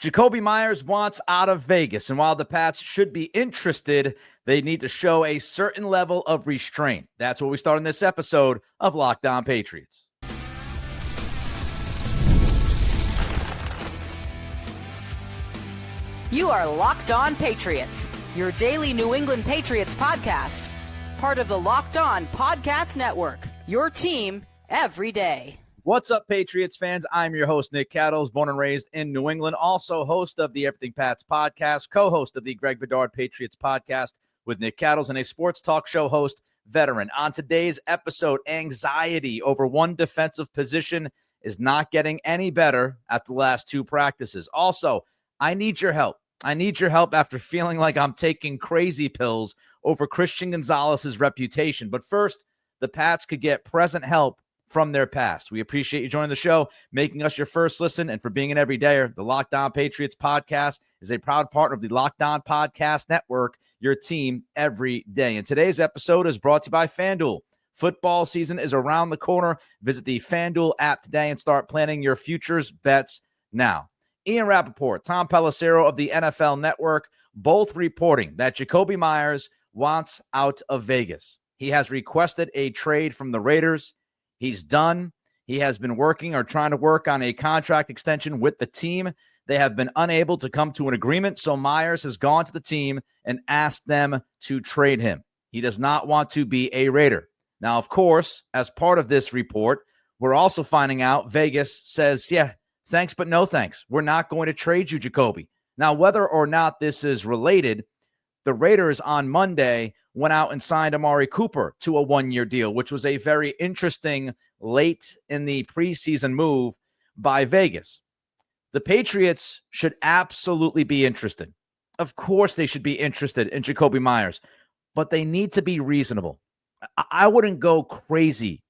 Jakobi Meyers wants out of Vegas, and while the Pats should be interested, they need to show a certain level of restraint. That's what we start in this episode of Locked On Patriots. You are Locked On Patriots, your daily New England Patriots podcast. Part of the Locked On Podcast Network, your team every day. What's up, Patriots fans? I'm your host, Nick Cattles, born and raised in New England, also host of the Everything Pats podcast, co-host of the Greg Bedard Patriots podcast with Nick Cattles, and a sports talk show host veteran. On today's episode, anxiety over one defensive position is not getting any better after the last two practices. Also, I need your help. I need your help after feeling like I'm taking crazy pills over Christian Gonzalez's reputation. But first, the Pats could get present help from their past. We appreciate you joining the show, making us your first listen, and for being an everydayer. The Locked On Patriots podcast is a proud partner of the Locked On Podcast Network, your team every day. And today's episode is brought to you by FanDuel. Football season is around the corner. Visit the FanDuel app today and start planning your futures bets now. Ian Rappaport, Tom Pelissero of the NFL Network, both reporting that Jakobi Meyers wants out of Vegas. He has requested a trade from the Raiders. He's done. He has been working or trying to work on a contract extension with the team. They have been unable to come to an agreement, so Meyers has gone to the team and asked them to trade him. He does not want to be a Raider. Now, of course, as part of this report, we're also finding out Vegas says, yeah, thanks, but no thanks. We're not going to trade you, Jakobi. Now, whether or not this is related, the Raiders on Monday went out and signed Amari Cooper to a one-year deal, which was a very interesting late in the preseason move by Vegas. The Patriots should absolutely be interested. Of course they should be interested in Jakobi Meyers, but they need to be reasonable. I wouldn't go crazy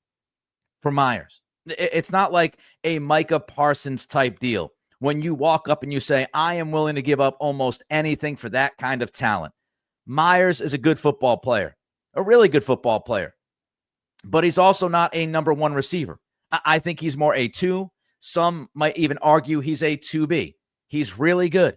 for Meyers. It's not like a Micah Parsons type deal when you walk up and you say, I am willing to give up almost anything for that kind of talent. Meyers is a good football player, a really good football player, but he's also not a number one receiver. I think he's more a 2. Some might even argue he's a 2B. He's really good,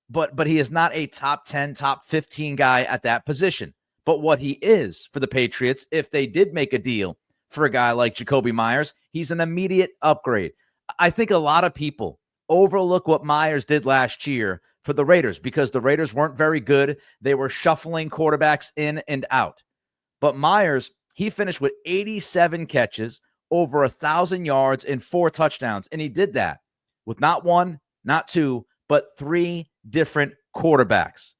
but he is not a top 10, top 15 guy at that position. But what he is for the Patriots, if they did make a deal for a guy like Jakobi Meyers, he's an immediate upgrade. I think a lot of people overlook what Meyers did last year for the Raiders because the Raiders weren't very good. They were shuffling quarterbacks in and out. But Meyers, he finished with 87 catches, over 1,000 yards, and 4 touchdowns. And he did that with not 1, not 2, but 3 different quarterbacks.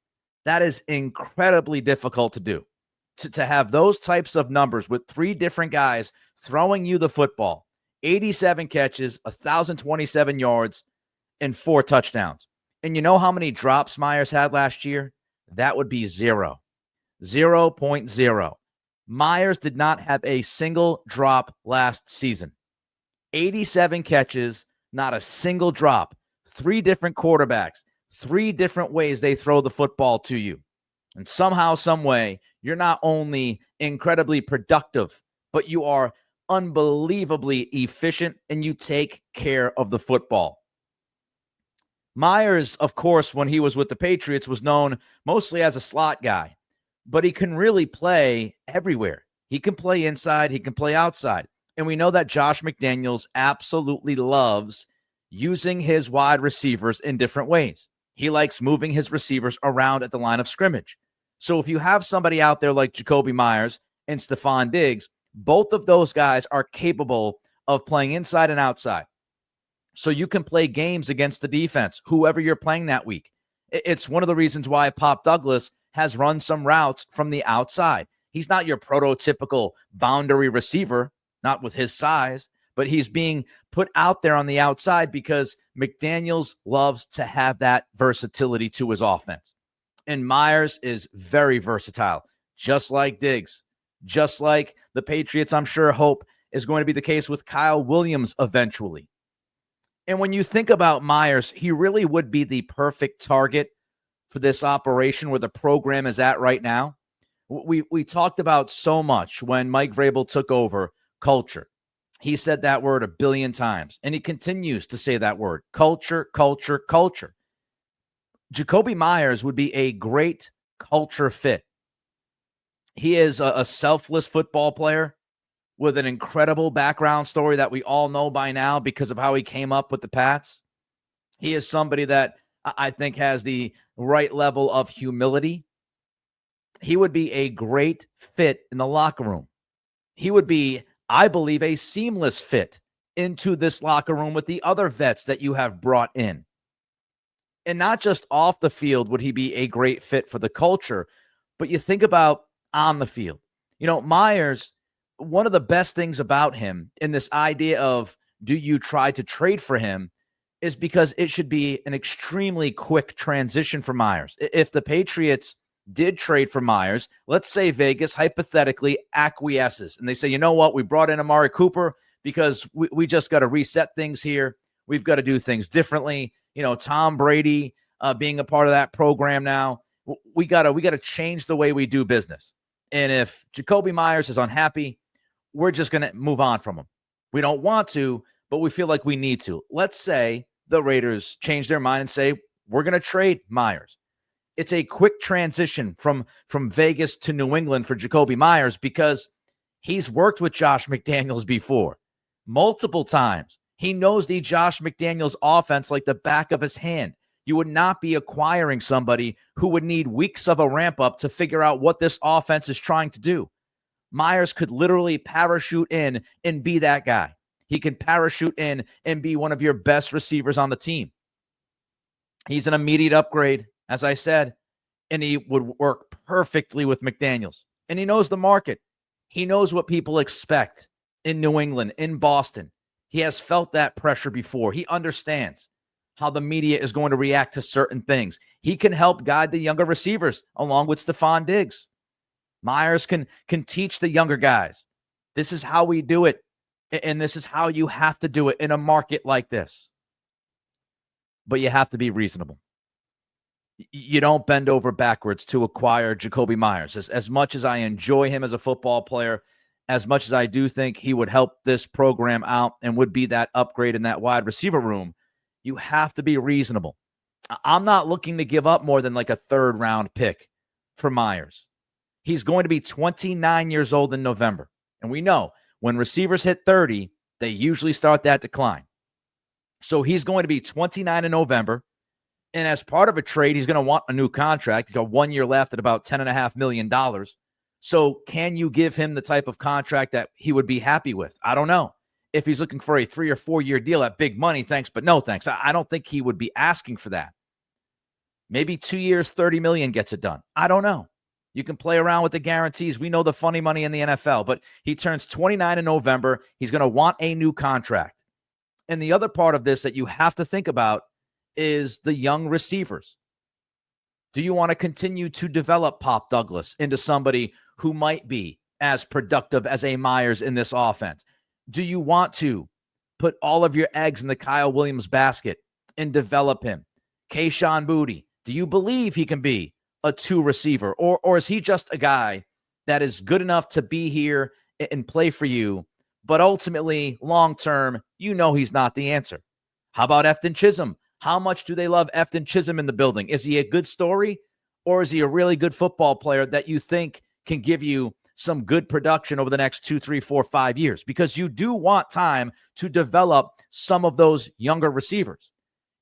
That is incredibly difficult to do. To have those types of numbers with 3 different guys throwing you the football, 87 catches, 1,027 yards, and 4 touchdowns. And you know how many drops Meyers had last year? That would be 0. 0.0. Meyers did not have a single drop last season. 87 catches, not a single drop. 3 different quarterbacks, 3 different ways they throw the football to you. And somehow, some way, you're not only incredibly productive, but you are unbelievably efficient and you take care of the football. Meyers, of course, when he was with the Patriots, was known mostly as a slot guy, but he can really play everywhere. He can play inside, he can play outside. And we know that Josh McDaniels absolutely loves using his wide receivers in different ways. He likes moving his receivers around at the line of scrimmage. So if you have somebody out there like Jakobi Meyers and Stephon Diggs, both of those guys are capable of playing inside and outside. So you can play games against the defense, whoever you're playing that week. It's one of the reasons why Pop Douglas has run some routes from the outside. He's not your prototypical boundary receiver, not with his size, but he's being put out there on the outside because McDaniels loves to have that versatility to his offense. And Meyers is very versatile, just like Diggs, just like the Patriots, I'm sure, hope is going to be the case with Kyle Williams eventually. And when you think about Meyers, he really would be the perfect target for this operation where the program is at right now. We talked about so much when Mike Vrabel took over culture. He said that word a billion times, and he continues to say that word, culture, culture, culture. Jakobi Meyers would be a great culture fit. He is a selfless football player with an incredible background story that we all know by now because of how he came up with the Pats. He is somebody that I think has the right level of humility. He would be a great fit in the locker room. He would be, I believe, a seamless fit into this locker room with the other vets that you have brought in. And not just off the field would he be a great fit for the culture, but you think about on the field. Meyers, one of the best things about him in this idea of do you try to trade for him is because it should be an extremely quick transition for Meyers. If the Patriots did trade for Meyers, let's say Vegas hypothetically acquiesces and they say, you know what, we brought in Amari Cooper because we just got to reset things here. We've got to do things differently. Tom Brady being a part of that program now, we got to change the way we do business. And if Jakobi Meyers is unhappy, we're just going to move on from him. We don't want to, but we feel like we need to. Let's say the Raiders change their mind and say, we're going to trade Meyers. It's a quick transition from Vegas to New England for Jakobi Meyers because he's worked with Josh McDaniels before multiple times. He knows the Josh McDaniels offense like the back of his hand. You would not be acquiring somebody who would need weeks of a ramp up to figure out what this offense is trying to do. Meyers could literally parachute in and be that guy. He can parachute in and be one of your best receivers on the team. He's an immediate upgrade, as I said, and he would work perfectly with McDaniels. And he knows the market. He knows what people expect in New England, in Boston. He has felt that pressure before. He understands how the media is going to react to certain things. He can help guide the younger receivers along with Stephon Diggs. Meyers can teach the younger guys. This is how we do it, and this is how you have to do it in a market like this. But you have to be reasonable. You don't bend over backwards to acquire Jakobi Meyers. As much as I enjoy him as a football player, as much as I do think he would help this program out and would be that upgrade in that wide receiver room, you have to be reasonable. I'm not looking to give up more than like a third-round pick for Meyers. He's going to be 29 years old in November. And we know when receivers hit 30, they usually start that decline. So he's going to be 29 in November. And as part of a trade, he's going to want a new contract. He's got 1 year left at about $10.5 million. So can you give him the type of contract that he would be happy with? I don't know. If he's looking for a 3 or 4 year deal at big money, thanks, but no thanks. I don't think he would be asking for that. Maybe 2 years, $30 million gets it done. I don't know. You can play around with the guarantees. We know the funny money in the NFL, but he turns 29 in November. He's going to want a new contract. And the other part of this that you have to think about is the young receivers. Do you want to continue to develop Pop Douglas into somebody who might be as productive as a Meyers in this offense? Do you want to put all of your eggs in the Kyle Williams basket and develop him? Kayshon Boutte, do you believe he can be a 2 receiver? Or is he just a guy that is good enough to be here and play for you, but ultimately, long-term, he's not the answer? How about Efton Chisholm? How much do they love Efton Chisholm in the building? Is he a good story, or is he a really good football player that you think can give you some good production over the next 2, 3, 4, 5 years? Because you do want time to develop some of those younger receivers.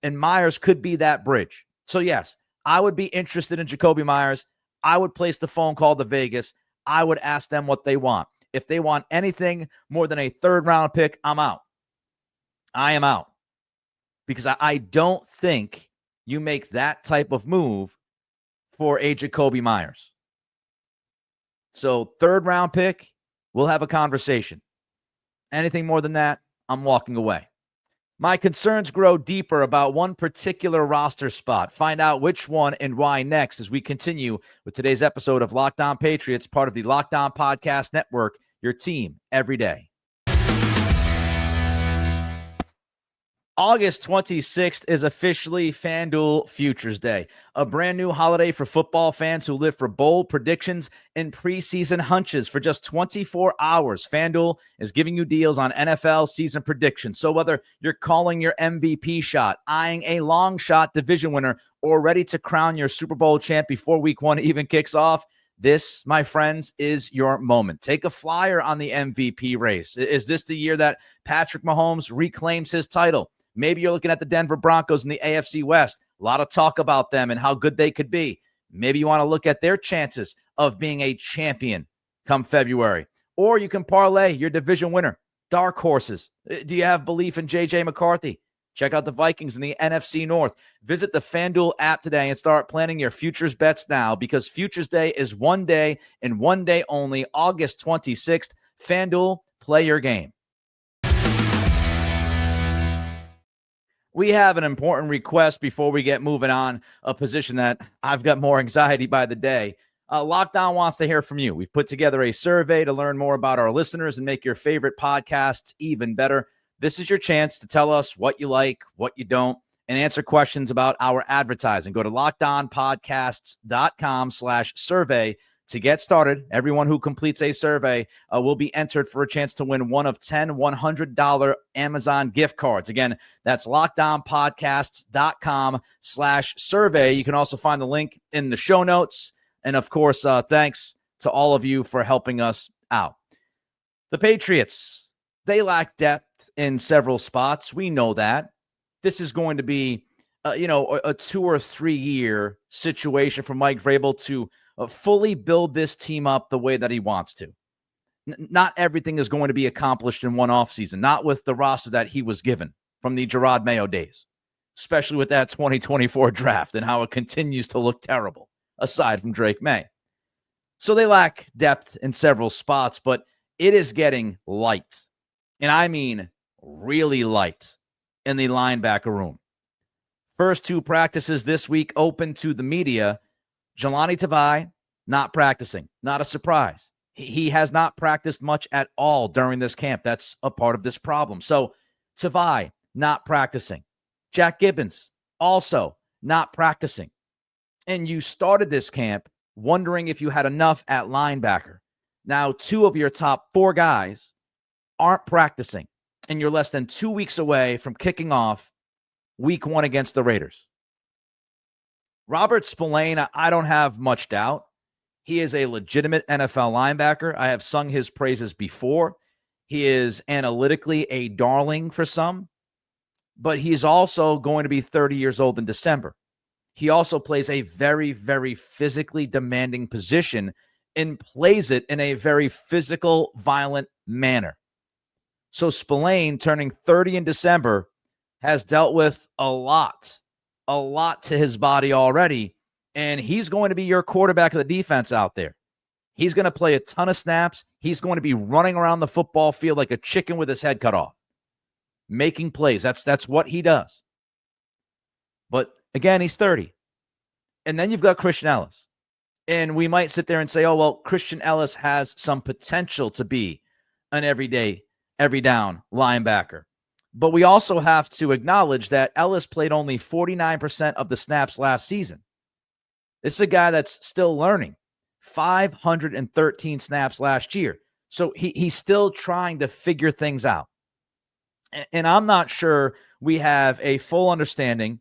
And Meyers could be that bridge. So yes, I would be interested in Jakobi Meyers. I would place the phone call to Vegas. I would ask them what they want. If they want anything more than a third-round pick, I'm out. I am out. Because I don't think you make that type of move for a Jakobi Meyers. So third-round pick, we'll have a conversation. Anything more than that, I'm walking away. My concerns grow deeper about one particular roster spot. Find out which one and why next as we continue with today's episode of Locked On Patriots, part of the Locked On Podcast Network, your team every day. August 26th is officially FanDuel Futures Day, a brand new holiday for football fans who live for bold predictions and preseason hunches. For just 24 hours, FanDuel is giving you deals on NFL season predictions. So whether you're calling your MVP shot, eyeing a long shot division winner, or ready to crown your Super Bowl champ before week one even kicks off, this, my friends, is your moment. Take a flyer on the MVP race. Is this the year that Patrick Mahomes reclaims his title? Maybe you're looking at the Denver Broncos in the AFC West. A lot of talk about them and how good they could be. Maybe you want to look at their chances of being a champion come February. Or you can parlay your division winner, dark horses. Do you have belief in J.J. McCarthy? Check out the Vikings in the NFC North. Visit the FanDuel app today and start planning your futures bets now, because Futures Day is one day and one day only, August 26th. FanDuel, play your game. We have an important request before we get moving on, a position that I've got more anxiety by the day. Lockdown wants to hear from you. We've put together a survey to learn more about our listeners and make your favorite podcasts even better. This is your chance to tell us what you like, what you don't, and answer questions about our advertising. Go to lockedonpodcasts.com/survey to get started. Everyone who completes a survey will be entered for a chance to win one of 10 $100 Amazon gift cards. Again, that's lockedonpodcasts.com/survey. You can also find the link in the show notes. And of course, thanks to all of you for helping us out. The Patriots, they lack depth in several spots. We know that. This is going to be, a 2 or 3 year situation for Mike Vrabel to fully build this team up the way that he wants to. Not everything is going to be accomplished in one offseason, not with the roster that he was given from the Gerard Mayo days, especially with that 2024 draft and how it continues to look terrible, aside from Drake May. So they lack depth in several spots, but it is getting light. And I mean really light in the linebacker room. First 2 practices this week open to the media. Jahlani Tavai not practicing. Not a surprise. He has not practiced much at all during this camp. That's a part of this problem. So Tavai not practicing. Jack Gibbens also not practicing. And you started this camp wondering if you had enough at linebacker. Now 2 of your top 4 guys aren't practicing, and you're less than 2 weeks away from kicking off week 1 against the Raiders. Robert Spillane, I don't have much doubt. He is a legitimate NFL linebacker. I have sung his praises before. He is analytically a darling for some, but he's also going to be 30 years old in December. He also plays a very, very physically demanding position and plays it in a very physical, violent manner. So Spillane, turning 30 in December, has dealt with a lot to his body already, and he's going to be your quarterback of the defense out there. He's going to play a ton of snaps. He's going to be running around the football field like a chicken with his head cut off, making plays. That's what he does. But again, he's 30. And then you've got Christian Ellis. And we might sit there and say, oh, well, Christian Ellis has some potential to be an every down linebacker. But we also have to acknowledge that Ellis played only 49% of the snaps last season. This is a guy that's still learning. 513 snaps last year. So he's still trying to figure things out. And I'm not sure we have a full understanding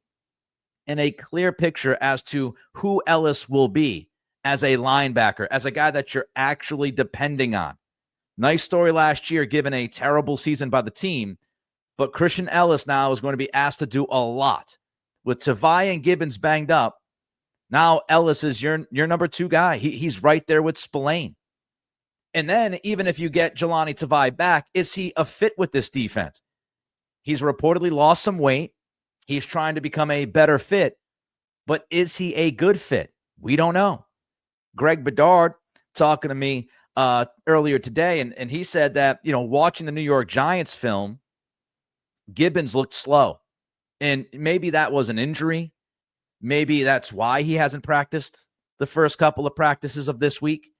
and a clear picture as to who Ellis will be as a linebacker, as a guy that you're actually depending on. Nice story last year, given a terrible season by the team. But Christian Ellis now is going to be asked to do a lot. With Tavai and Gibbons banged up, now Ellis is your number 2 guy. He's right there with Spillane. And then even if you get Jahlani Tavai back, is he a fit with this defense? He's reportedly lost some weight. He's trying to become a better fit. But is he a good fit? We don't know. Greg Bedard talking to me earlier today, and he said that, watching the New York Giants film, Gibbons looked slow. And maybe that was an injury. Maybe that's why he hasn't practiced the first couple of practices of this week.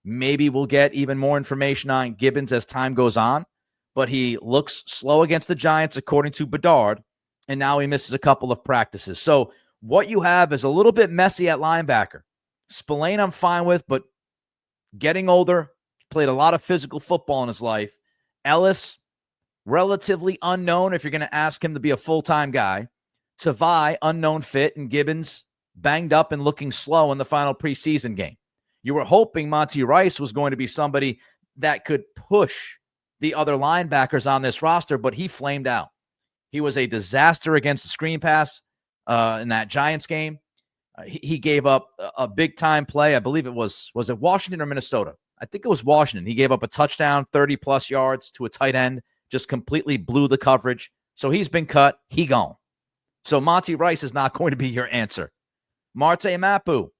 Maybe we'll get even more information on Gibbons as time goes on. But he looks slow against the Giants, according to Bedard. and now he misses a couple of practices. So what you have is a little bit messy at linebacker. Spillane I'm fine with, but getting older, played a lot of physical football in his life. Ellis, relatively unknown if you're going to ask him to be a full-time guy. Tavai, unknown fit, and Gibbons banged up and looking slow in the final preseason game. You were hoping Monty Rice was going to be somebody that could push the other linebackers on this roster, but he flamed out. He was a disaster against the screen pass in that Giants game. He gave up a big-time play. I believe it was it Washington or Minnesota? I think it was Washington. He gave up a touchdown, 30-plus yards to a tight end, just completely blew the coverage. So he's been cut. He gone. So Monty Rice is not going to be your answer. Marte Mapu,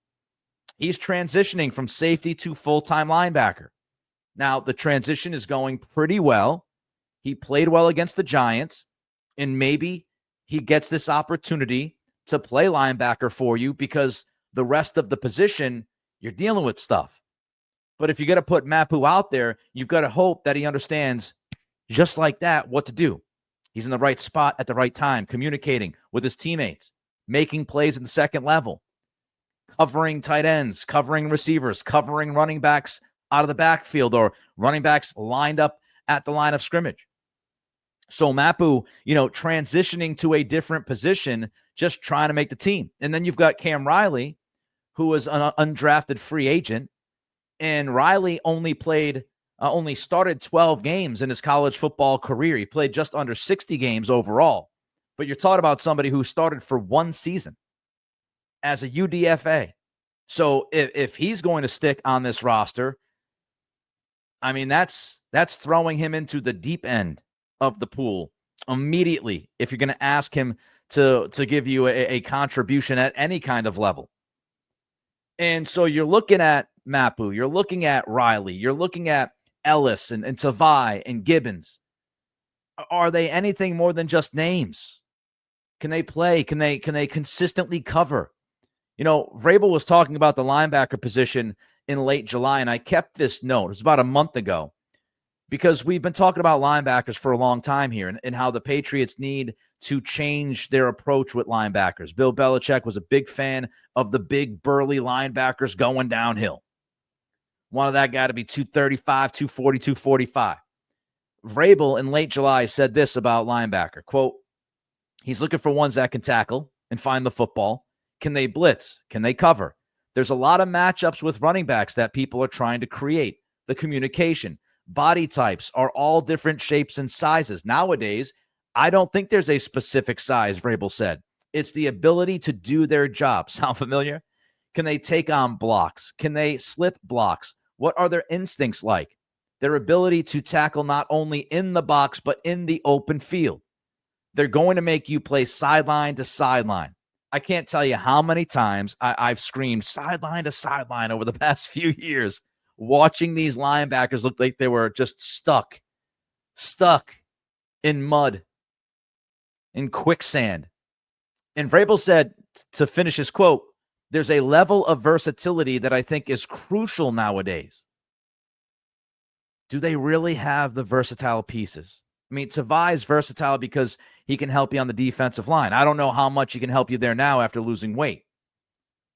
he's transitioning from safety to full-time linebacker. Now, the transition is going pretty well. He played well against the Giants, and maybe he gets this opportunity to play linebacker for you because the rest of the position, you're dealing with stuff. But if you're going to put Mapu out there, you've got to hope that he understands just like that what to do. He's in the right spot at the right time, communicating with his teammates, making plays at the second level, covering tight ends, covering receivers, covering running backs out of the backfield or running backs lined up at the line of scrimmage. So Mapu, transitioning to a different position, just trying to make the team. And then you've got Cam Riley, who is an undrafted free agent. And Riley only started 12 games in his college football career. He played just under 60 games overall. But you're talking about somebody who started for one season as a UDFA. So if he's going to stick on this roster, I mean, that's throwing him into the deep end of the pool immediately if you're going to ask him to give you a contribution at any kind of level. And so you're looking at Mapu, you're looking at Riley, you're looking at Ellis and Tavai and Gibbons. Are they anything more than just names? Can they play? Can they consistently cover? Vrabel was talking about the linebacker position in late July, and I kept this note. It was about a month ago because we've been talking about linebackers for a long time here and how the Patriots need to change their approach with linebackers. Bill Belichick was a big fan of the big, burly linebackers going downhill. Wanted that guy to be 235, 240, 245. Vrabel in late July said this about linebacker, quote, he's looking for ones that can tackle and find the football. Can they blitz? Can they cover? There's a lot of matchups with running backs that people are trying to create. The communication, body types are all different shapes and sizes. Nowadays, I don't think there's a specific size, Vrabel said. It's the ability to do their job. Sound familiar? Can they take on blocks? Can they slip blocks? What are their instincts like? Their ability to tackle not only in the box, but in the open field. They're going to make you play sideline to sideline. I can't tell you how many times I've screamed sideline to sideline over the past few years, watching these linebackers look like they were just stuck in mud, in quicksand. And Vrabel said, to finish his quote, there's a level of versatility that I think is crucial nowadays. Do they really have the versatile pieces? I mean, Tavai is versatile because he can help you on the defensive line. I don't know how much he can help you there now after losing weight.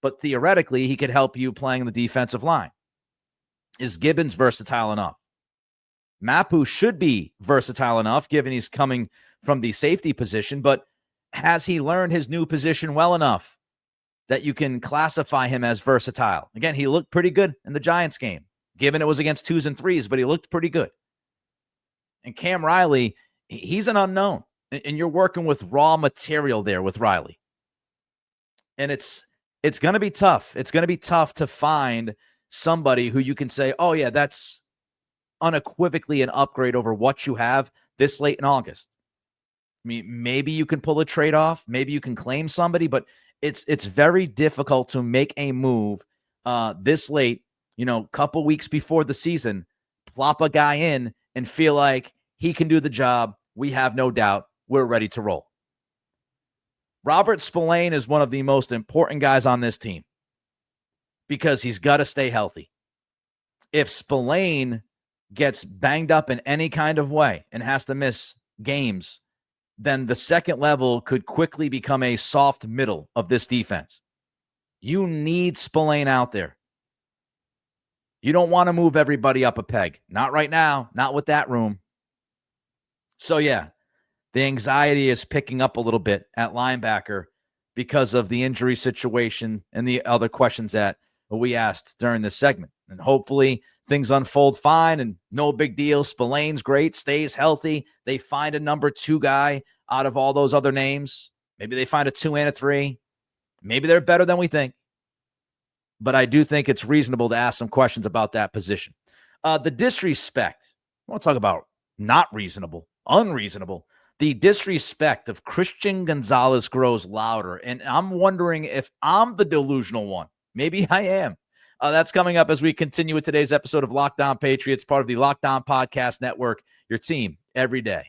But theoretically, he could help you playing the defensive line. Is Gibbons versatile enough? Mapu should be versatile enough, given he's coming from the safety position, but has he learned his new position well enough that you can classify him as versatile? Again, he looked pretty good in the Giants game, given it was against 2s and 3s, but he looked pretty good. And Cam Riley, he's an unknown, and you're working with raw material there with Riley. And it's going to be tough. It's going to be tough to find somebody who you can say, oh, yeah, that's unequivocally an upgrade over what you have this late in August. I mean, maybe you can pull a trade off. Maybe you can claim somebody, but it's very difficult to make a move this late, couple weeks before the season, plop a guy in and feel like he can do the job. We have no doubt. We're ready to roll. Robert Spillane is one of the most important guys on this team because he's got to stay healthy. If Spillane gets banged up in any kind of way and has to miss games, then the second level could quickly become a soft middle of this defense. You need Spillane out there. You don't want to move everybody up a peg. Not right now. Not with that room. So, yeah, the anxiety is picking up a little bit at linebacker because of the injury situation and the other questions that we asked during this segment. And hopefully things unfold fine and no big deal. Spillane's great, stays healthy. They find a number 2 guy out of all those other names. Maybe they find a 2 and a 3. Maybe they're better than we think. But I do think it's reasonable to ask some questions about that position. The disrespect. I want to talk about not reasonable, unreasonable. The disrespect of Christian Gonzalez grows louder. And I'm wondering if I'm the delusional one. Maybe I am. That's coming up as we continue with today's episode of Locked On Patriots, part of the Locked On Podcast Network, your team every day.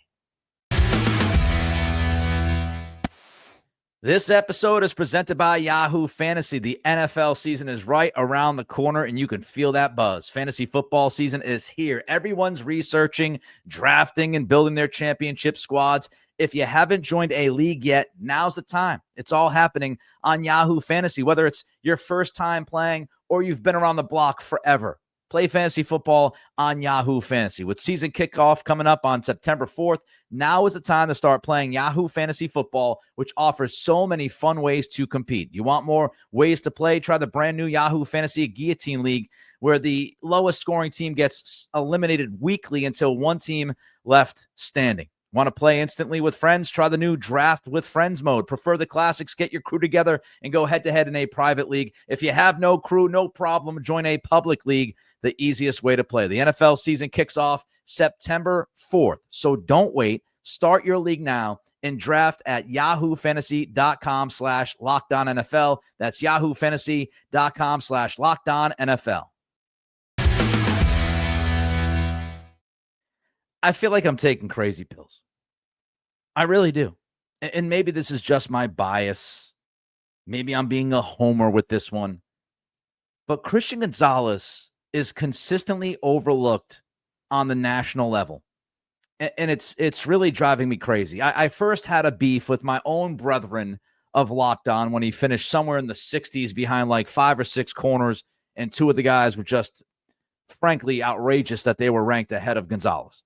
This episode is presented by Yahoo Fantasy. The NFL season is right around the corner, and you can feel that buzz. Fantasy football season is here. Everyone's researching, drafting, and building their championship squads. If you haven't joined a league yet, now's the time. It's all happening on Yahoo Fantasy, whether it's your first time playing or you've been around the block forever. Play fantasy football on Yahoo Fantasy. With season kickoff coming up on September 4th, now is the time to start playing Yahoo Fantasy Football, which offers so many fun ways to compete. You want more ways to play? Try the brand new Yahoo Fantasy Guillotine League, where the lowest scoring team gets eliminated weekly until one team left standing. Want to play instantly with friends? Try the new Draft with Friends mode. Prefer the classics? Get your crew together and go head-to-head in a private league. If you have no crew, no problem. Join a public league, the easiest way to play. The NFL season kicks off September 4th, so don't wait. Start your league now and draft at yahoofantasy.com/LockedOnNFL. That's yahoofantasy.com/LockedOnNFL. I feel like I'm taking crazy pills. I really do. And maybe this is just my bias. Maybe I'm being a homer with this one. But Christian Gonzalez is consistently overlooked on the national level. And it's really driving me crazy. I first had a beef with my own brethren of Locked On when he finished somewhere in the 60s behind like 5 or 6 corners, and 2 of the guys were just, frankly, outrageous that they were ranked ahead of Gonzalez.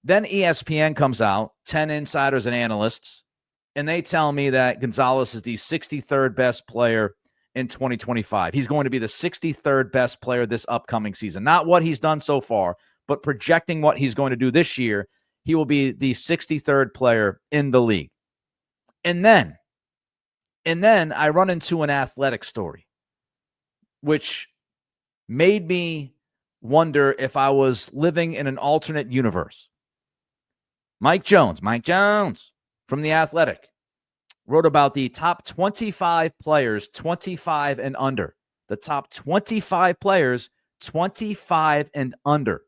Then ESPN comes out, 10 insiders and analysts, and they tell me that Gonzalez is the 63rd best player in 2025. He's going to be the 63rd best player this upcoming season. Not what he's done so far, but projecting what he's going to do this year, he will be the 63rd player in the league. And then I run into an athletic story, which made me wonder if I was living in an alternate universe. Mike Jones from The Athletic wrote about the top 25 players, 25 and under. The top 25 players, 25 and under.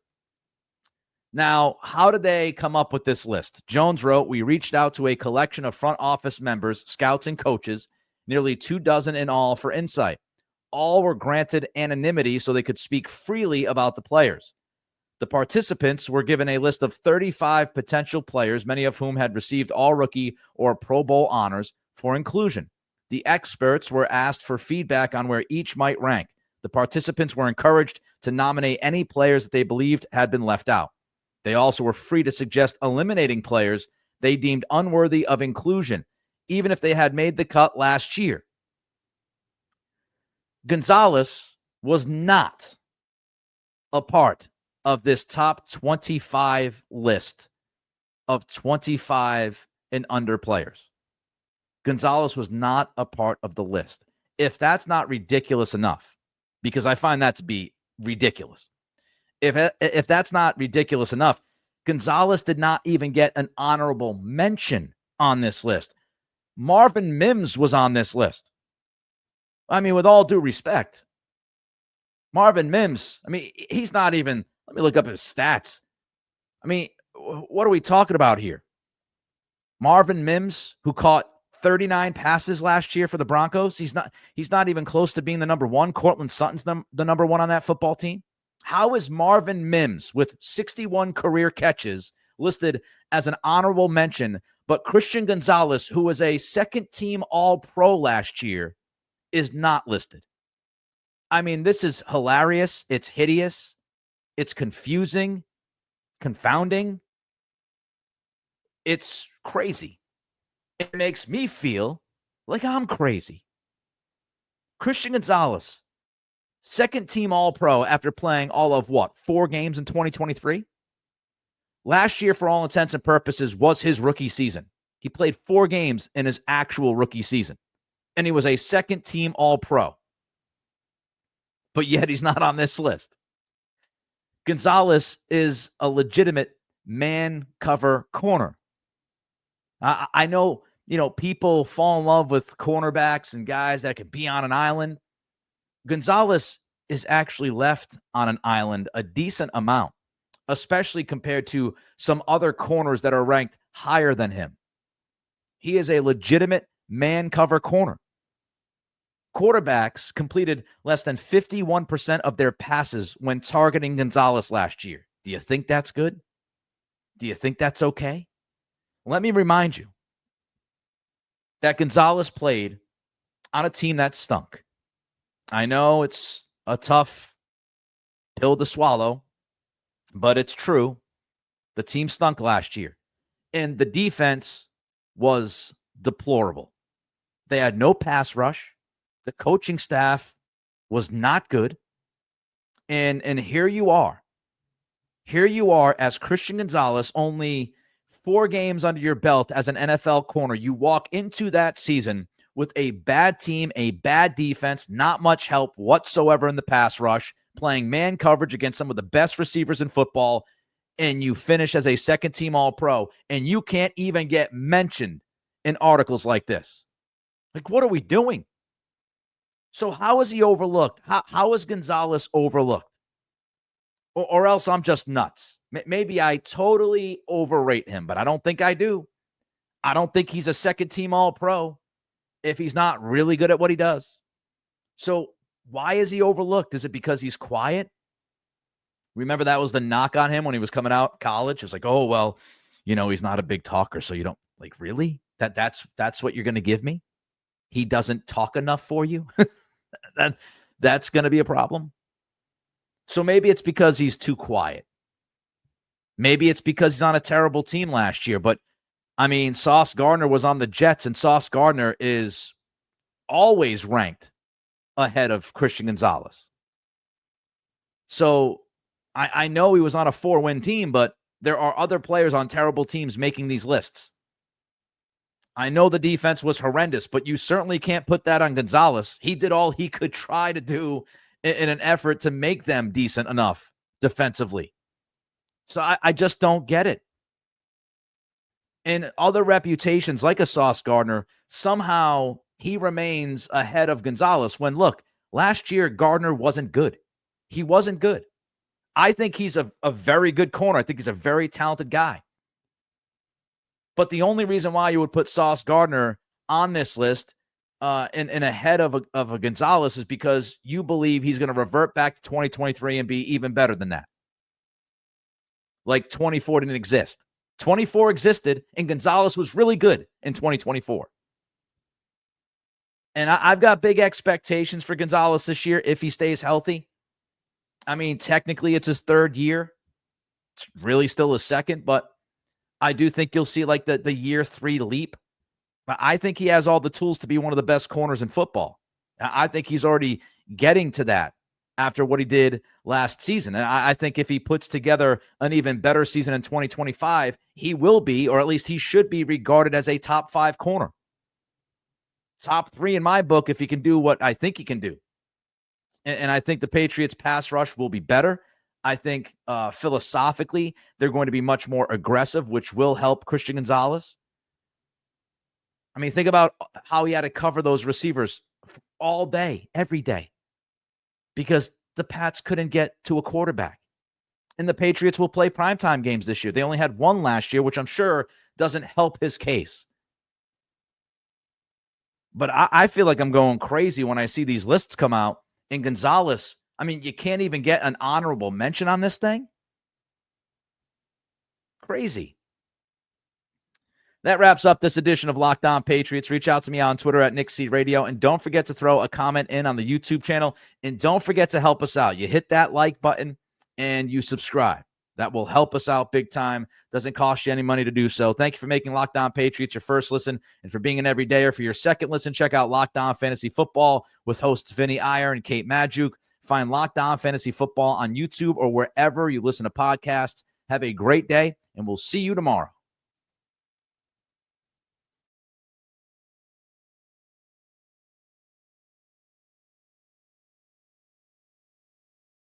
Now, how did they come up with this list? Jones wrote, "We reached out to a collection of front office members, scouts, and coaches, nearly 24 in all, for insight. All were granted anonymity so they could speak freely about the players. The participants were given a list of 35 potential players, many of whom had received all-rookie or Pro Bowl honors, for inclusion. The experts were asked for feedback on where each might rank. The participants were encouraged to nominate any players that they believed had been left out. They also were free to suggest eliminating players they deemed unworthy of inclusion, even if they had made the cut last year." Gonzalez was not a part of this top 25 list of 25 and under players. Gonzalez was not a part of the list. If that's not ridiculous enough, because I find that to be ridiculous. If that's not ridiculous enough, Gonzalez did not even get an honorable mention on this list. Marvin Mims was on this list. I mean, with all due respect, Marvin Mims, I mean, he's not even, let me look up his stats. I mean, what are we talking about here? Marvin Mims, who caught 39 passes last year for the Broncos, he's not even close to being the number one. Cortland Sutton's the number one on that football team. How is Marvin Mims, with 61 career catches, listed as an honorable mention, but Christian Gonzalez, who was a second-team All-Pro last year, is not listed. I mean, this is hilarious. It's hideous. It's confusing, confounding. It's crazy. It makes me feel like I'm crazy. Christian Gonzalez, second-team All-Pro after playing all of 4 games in 2023? Last year, for all intents and purposes, was his rookie season. He played 4 games in his actual rookie season, and he was a second-team All-Pro. But yet he's not on this list. Gonzalez is a legitimate man cover corner. I know, people fall in love with cornerbacks and guys that can be on an island. Gonzalez is actually left on an island a decent amount, especially compared to some other corners that are ranked higher than him. He is a legitimate man cover corner. Quarterbacks completed less than 51% of their passes when targeting Gonzalez last year. Do you think that's good? Do you think that's okay? Let me remind you that Gonzalez played on a team that stunk. I know it's a tough pill to swallow, but it's true. The team stunk last year, and the defense was deplorable. They had no pass rush. The coaching staff was not good. And here you are. Here you are as Christian Gonzalez, only 4 games under your belt as an NFL corner. You walk into that season with a bad team, a bad defense, not much help whatsoever in the pass rush, playing man coverage against some of the best receivers in football, and you finish as a second-team All-Pro, and you can't even get mentioned in articles like this. Like, what are we doing? So how is he overlooked? How is Gonzalez overlooked? Or else I'm just nuts. Maybe I totally overrate him, but I don't think I do. I don't think he's a second-team All-Pro if he's not really good at what he does. So why is he overlooked? Is it because he's quiet? Remember that was the knock on him when he was coming out of college? It was like, oh, well, he's not a big talker, so you don't, like, really? That's what you're going to give me? He doesn't talk enough for you? That's going to be a problem. So maybe it's because he's too quiet. Maybe it's because he's on a terrible team last year. But, I mean, Sauce Gardner was on the Jets, and Sauce Gardner is always ranked ahead of Christian Gonzalez. So I know he was on a 4-win team, but there are other players on terrible teams making these lists. I know the defense was horrendous, but you certainly can't put that on Gonzalez. He did all he could try to do in an effort to make them decent enough defensively. So I just don't get it. And other reputations like a Sauce Gardner, somehow he remains ahead of Gonzalez when, look, last year Gardner wasn't good. He wasn't good. I think he's a very good corner. I think he's a very talented guy. But the only reason why you would put Sauce Gardner on this list and ahead of a Gonzalez is because you believe he's going to revert back to 2023 and be even better than that. Like 24 didn't exist. 24 existed, and Gonzalez was really good in 2024. And I've got big expectations for Gonzalez this year if he stays healthy. I mean, technically it's his 3rd year. It's really still his 2nd, but I do think you'll see like the year 3 leap. I think he has all the tools to be one of the best corners in football. I think he's already getting to that after what he did last season. And I think if he puts together an even better season in 2025, he will be, or at least he should be, regarded as a top 5 corner. Top 3 in my book if he can do what I think he can do. And I think the Patriots pass rush will be better. I think philosophically they're going to be much more aggressive, which will help Christian Gonzalez. I mean, think about how he had to cover those receivers all day, every day, because the Pats couldn't get to a quarterback. And the Patriots will play primetime games this year. They only had 1 last year, which I'm sure doesn't help his case. But I feel like I'm going crazy when I see these lists come out. And Gonzalez, I mean, you can't even get an honorable mention on this thing? Crazy. That wraps up this edition of Locked On Patriots. Reach out to me on Twitter at NickCRadio. And don't forget to throw a comment in on the YouTube channel. And don't forget to help us out. You hit that like button and you subscribe. That will help us out big time. Doesn't cost you any money to do so. Thank you for making Locked On Patriots your first listen. And for being an everydayer for your second listen, check out Locked On Fantasy Football with hosts Vinny Iyer and Kate Maggiuk. Find Locked On Fantasy Football on YouTube or wherever you listen to podcasts. Have a great day, and we'll see you tomorrow.